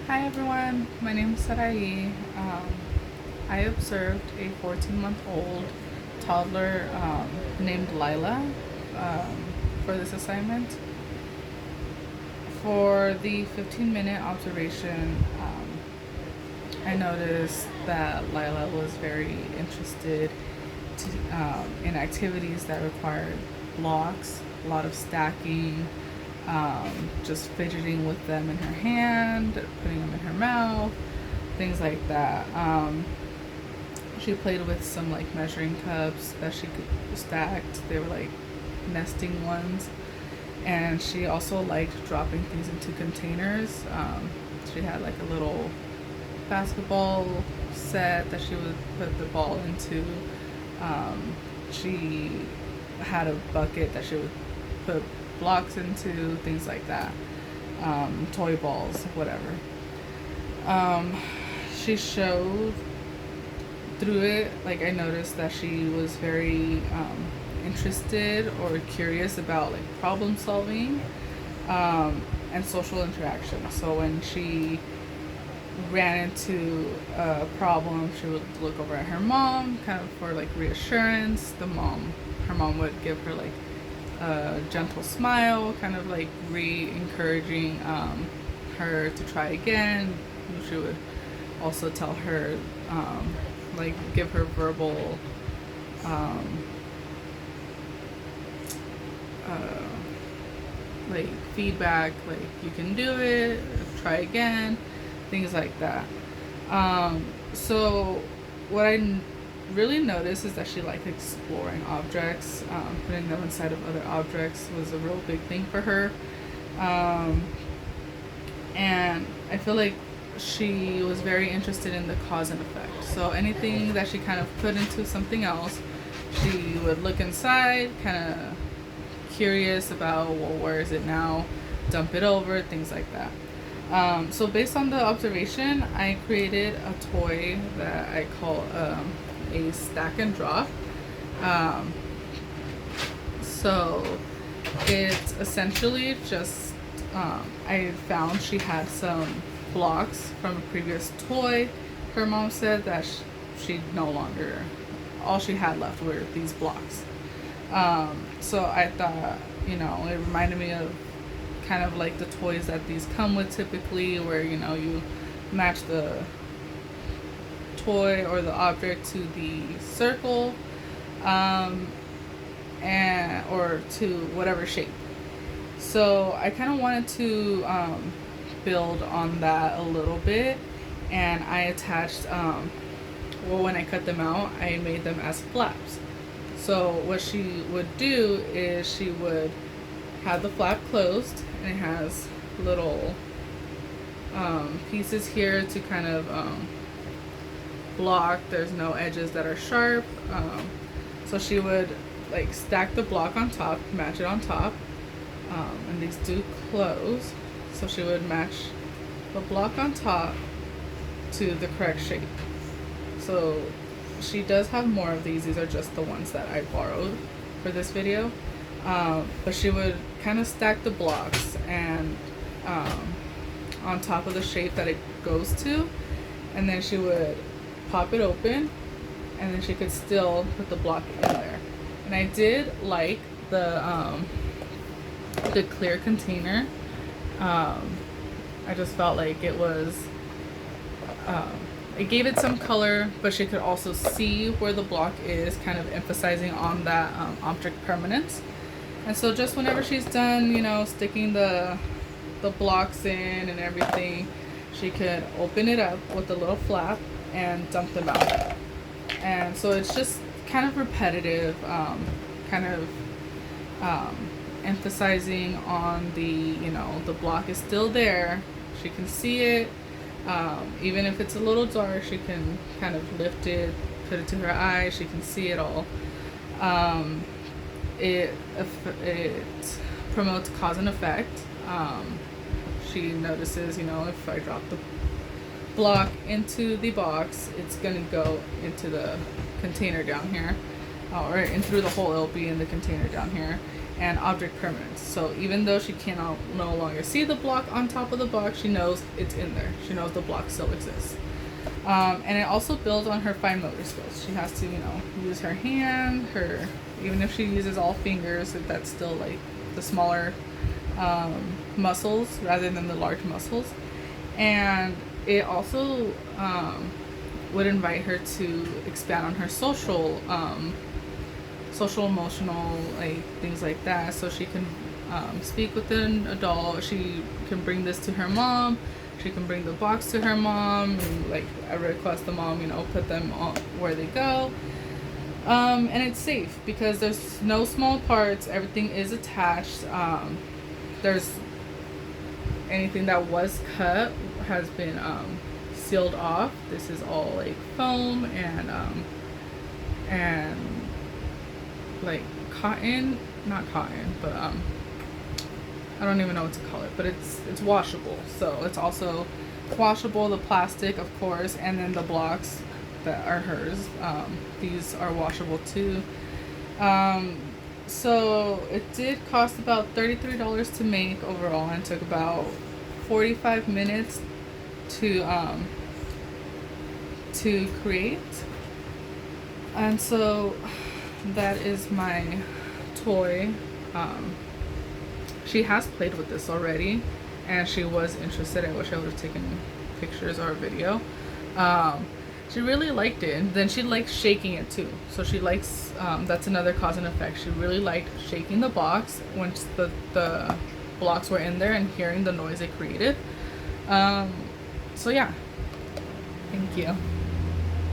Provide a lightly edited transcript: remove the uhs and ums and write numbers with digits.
Hi everyone, my name is Sarai. I observed a 14-month-old toddler named Lila for this assignment. For the 15-minute observation, I noticed that Lila was very interested in activities that required blocks, a lot of stacking, just fidgeting with them in her hand, putting them in her mouth, things like that. She played with some like measuring cups that she could stacked. They were like nesting ones, and she also liked dropping things into containers. She had like a little basketball set that she would put the ball into. She had a bucket that she would put blocks into, things like that. Toy balls, whatever. She showed through it, like I noticed that she was very interested or curious about like problem solving and social interaction. So when she ran into a problem, she would look over at her mom, kind of for like reassurance. Her mom would give her like a gentle smile, kind of like encouraging her to try again. She would also tell her, like, give her verbal uh, like feedback, like you can do it, try again, things like that. So what really noticed is that she liked exploring objects. Putting them inside of other objects was a real big thing for her. Um, and I feel like she was very interested in the cause and effect. So anything that she kind of put into something else, she would look inside, kind of curious about, well, where is it now? Dump it over, things like that. So based on the observation, I created a toy that I call a stack and drop. Um, so it's essentially just, I found she had some blocks from a previous toy. Her mom said that she no longer, all she had left were these blocks. So I thought, it reminded me of kind of like the toys that these come with typically, where, you match the toy or the object to the circle, and or to whatever shape. So I kind of wanted to build on that a little bit, and I attached, when I cut them out, I made them as flaps. So what she would do is she would have the flap closed, and it has little pieces here to kind of block. There's no edges that are sharp. So she would like stack the block on top, match it on top, and these do close. So she would match the block on top to the correct shape. So she does have more of these. These are just the ones that I borrowed for this video. But she would kind of stack the blocks and on top of the shape that it goes to, and then she would pop it open, and then she could still put the block in there. And I did like the clear container. I just felt like it was it gave it some color, but she could also see where the block is, kind of emphasizing on that object permanence. And so just whenever she's done, sticking the blocks in and everything, she could open it up with a little flap and dump them out. And so it's just kind of repetitive, kind of emphasizing on the block is still there. She can see it. Even if it's a little dark, she can kind of lift it, put it to her eye. She can see it all. It promotes cause and effect. She notices, if I drop the block into the box, it's gonna go into the container down here, or in through the hole. It'll be in the container down here, and object permanence. So even though she cannot no longer see the block on top of the box, she knows it's in there. She knows the block still exists. And it also builds on her fine motor skills. She has to, use her hand, even if she uses all fingers, that's still like the smaller muscles rather than the large muscles. And it also would invite her to expand on her social emotional, like things like that, so she can speak with an adult. She can bring this to her mom. She can bring the box to her mom and like I request the mom, put them on where they go. And it's safe because there's no small parts. Everything is attached. There's anything that was cut has been sealed off. This is all like foam and like cotton, not cotton, but I don't even know what to call it, but it's washable. So it's also washable, the plastic of course, and then the blocks that are hers, these are washable too. So it did cost about $33 to make overall, and took about 45 minutes to create. And so that is my toy. She has played with this already and she was interested. I wish I would have taken pictures or a video. She really liked it, and then she likes shaking it too. So she likes, that's another cause and effect. She really liked shaking the box once the blocks were in there and hearing the noise it created. So yeah, thank you.